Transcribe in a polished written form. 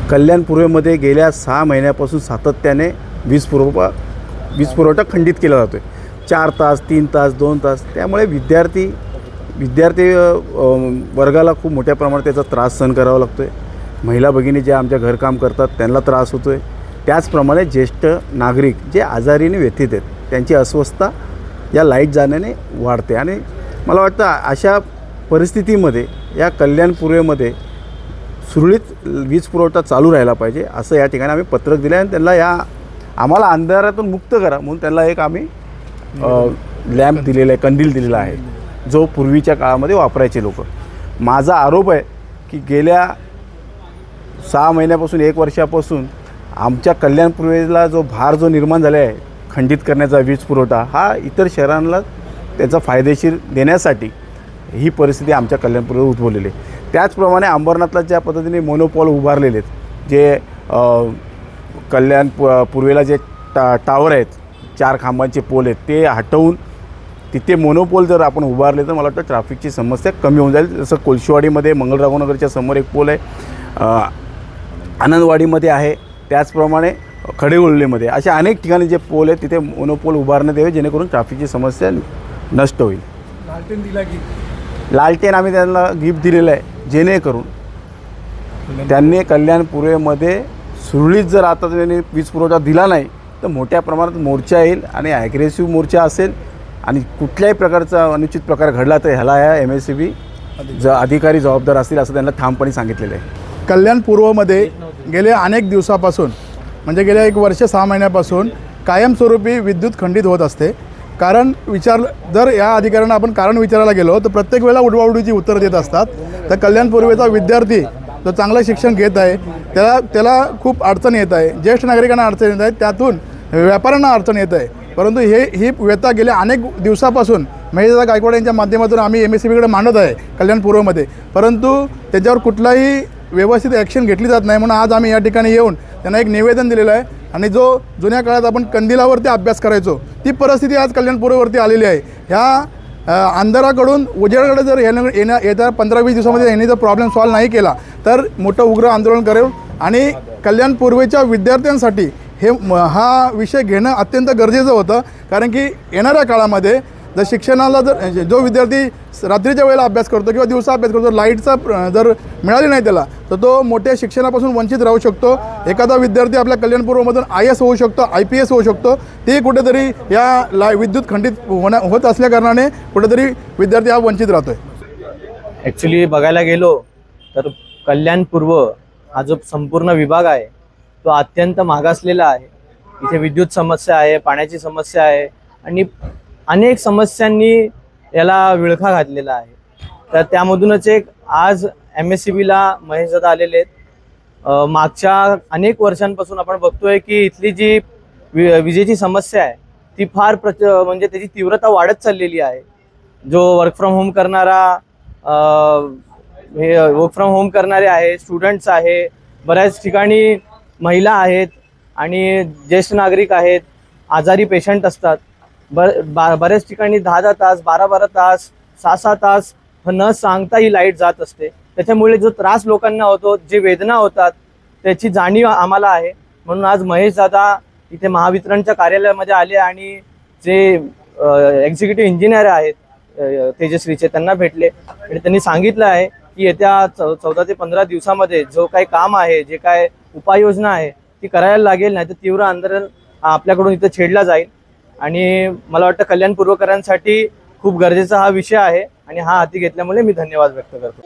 कल्याण पूर्वेमध्ये गेल्या 6 महिन्यापासून सातत्याने वीज पुरवठा खंडित केला जातो आहे. 4 तास, 3 तास, 2 तास. त्यामुळे विद्यार्थी वर्गाला खूप मोठ्या प्रमाणात त्याचा त्रास सहन करावा लागतो आहे. महिला भगिनी ज्या आमच्या घरकाम करतात त्यांना त्रास होतो आहे. त्याचप्रमाणे ज्येष्ठ नागरिक जे आजारीने व्यथित आहेत त्यांची अस्वस्थता या लाईट जाण्याने वाढते. आणि मला वाटतं अशा परिस्थितीमध्ये या कल्याण पूर्वेमध्ये सुरळीत वीज पुरवठा चालू राहिला पाहिजे असं या ठिकाणी आम्ही पत्रक दिलं आहे. आणि त्यांना आम्हाला अंधारातून मुक्त करा म्हणून त्यांना एक आम्ही लॅम्प दिलेला आहे, कंदील दिलेला आहे, जो पूर्वीच्या काळामध्ये वापरायचे लोक. माझा आरोप आहे की गेल्या 6 महिन्यापासून 1 वर्षापासून आमच्या कल्याण पूर्वेला जो भार निर्माण झाला आहे खंडित करण्याचा वीज पुरवठा, हा इतर शहरांना त्याचा फायदेशीर देण्यासाठी ही परिस्थिती आमच्या कल्याण पूर्वेला उद्भवलेली आहे. त्याचप्रमाणे अंबरनाथला ज्या पद्धतीने मोनोपॉल उभारलेले आहेत, जे कल्याण पूर्वेला जे टावर आहेत, 4 खांबांचे पोल आहेत, ते हटवून तिथे मोनोपोल जर आपण उभारले तर मला वाटतं ट्रॅफिकची समस्या कमी होऊन जाईल. जसं कोळशीवाडीमध्ये मंगळराघवनगरच्या समोर एक पोल आहे, आनंदवाडीमध्ये आहे, त्याचप्रमाणे खडेगोल्लेमध्ये अशा अनेक ठिकाणी जे पोल आहेत तिथे मोनोपोल उभारण्यात यावे जेणेकरून ट्रॅफिकची समस्या नष्ट होईल. लालटेन आम्ही त्यांना गिफ्ट दिलेलं आहे जेणेकरून त्यांनी कल्याण पूर्वेमध्ये सुरळीत जर आता त्यांनी वीज पुरवठा दिला नाही तर मोठ्या प्रमाणात मोर्चा येईल आणि ॲग्रेसिव्ह मोर्चा असेल आणि कुठल्याही प्रकारचा अनुचित प्रकार घडला तर ह्याला या MSEB अधिकारी जबाबदार असतील असं त्यांना ठामपणे सांगितलेलं आहे. कल्याण पूर्वमध्ये गेल्या अनेक दिवसापासून म्हणजे गेल्या 1 वर्ष 6 महिन्यापासून कायमस्वरूपी विद्युत खंडित होत असते. कारण जर या अधिकाऱ्यांना आपण कारण विचारायला गेलो तर प्रत्येक वेळेला उडवाउडीची उत्तरं देत असतात. तर कल्याण पूर्वेचा विद्यार्थी जो चांगलं शिक्षण घेत आहे त्याला खूप अडचण येत आहे, ज्येष्ठ नागरिकांना अडचण येत आहे, त्यातून व्यापाऱ्यांना अडचण येत आहे. परंतु ही व्यथा गेल्या अनेक दिवसापासून महेशदादा गायकवाड यांच्या माध्यमातून आम्ही MSEBकडे मांडत आहे कल्याण पूर्वमध्ये, परंतु त्याच्यावर कुठलाही व्यवस्थित ॲक्शन घेतली जात नाही. म्हणून आज आम्ही या ठिकाणी येऊन त्यांना एक निवेदन दिलेलं आहे. आणि जो जुन्या काळात आपण कंदिलावरती अभ्यास करायचो ती परिस्थिती आज कल्याण पूर्वेवरती आलेली आहे. ह्या अंधाराकडून उजेडाकडे जर येत्या 15-20 दिवसामध्ये यांनी जर प्रॉब्लेम सॉल्व्ह नाही केला तर मोठं उग्र आंदोलन करेल. आणि कल्याण पूर्वेच्या विद्यार्थ्यांसाठी हा विषय घेणं अत्यंत गरजेचं होतं. कारण की येणाऱ्या काळामध्ये जर शिक्षणाला जो विद्यार्थी रात्रीच्या वेळेला अभ्यास करतो किंवा दिवसा अभ्यास करतो, लाईटचा जर मिळाली नाही त्याला तर तो मोठ्या शिक्षणापासून वंचित राहू शकतो. एखादा विद्यार्थी आपल्या कल्याण पूर्वमधून IAS होऊ शकतो, IPS होऊ शकतो. ते कुठेतरी या विद्युत खंडित होत असल्याकारणाने कुठेतरी विद्यार्थी हा वंचित राहतो आहे. ॲक्च्युली बघायला गेलो तर कल्याण पूर्व हा जो संपूर्ण विभाग आहे तो अत्यंत मागासलेला आहे. इथे विद्युत समस्या आहे, पाण्याची समस्या आहे आणि अनेक समस्यांनी याला विळखा घातलेला आहे. तर त्यामधूनच एक आज MSEBला महेशदादा आलेले आहेत. मागच्या अनेक वर्षांपासून आपण बघतोय की इथली जी विजेची समस्या आहे ती फार म्हणजे त्याची तीव्रता वाढत चाललेली आहे. जो वर्क फ्रॉम होम करणारे आहे, स्टुडंट्स आहे, बऱ्याच ठिकाणी महिला आहेत आणि ज्येष्ठ नागरिक आहेत, आजारी पेशंट असतात. बऱ्याच ठिकाणी 10-10 तास, 12-12 तास, 6-6 तास न सांगता ही लाईट जात असते. त्याच्यामुळे जो त्रास लोकांना होतो, जे वेदना होतात त्याची जाणीव आम्हाला आहे. म्हणून आज महेशदादा इथे महावितरणच्या कार्यालयामध्ये आले आणि जे एक्झिक्युटिव्ह इंजिनियर आहेत तेजश्रीचे त्यांना भेटले आणि त्यांनी सांगितलं आहे की येत्या 14 ते 15 दिवसामध्ये जो काही काम आहे, जे काय उपाययोजना आहे ती करायला लागेल, नाही तर तीव्र आंदोलन आपल्याकडून इथं छेडला जाईल. आणि मला वाटतं कल्याण पूर्वकरांसाठी खूप गरजेचा हा विषय आहे आणि हा हाती घेतल्यामुळे मी धन्यवाद व्यक्त करतो.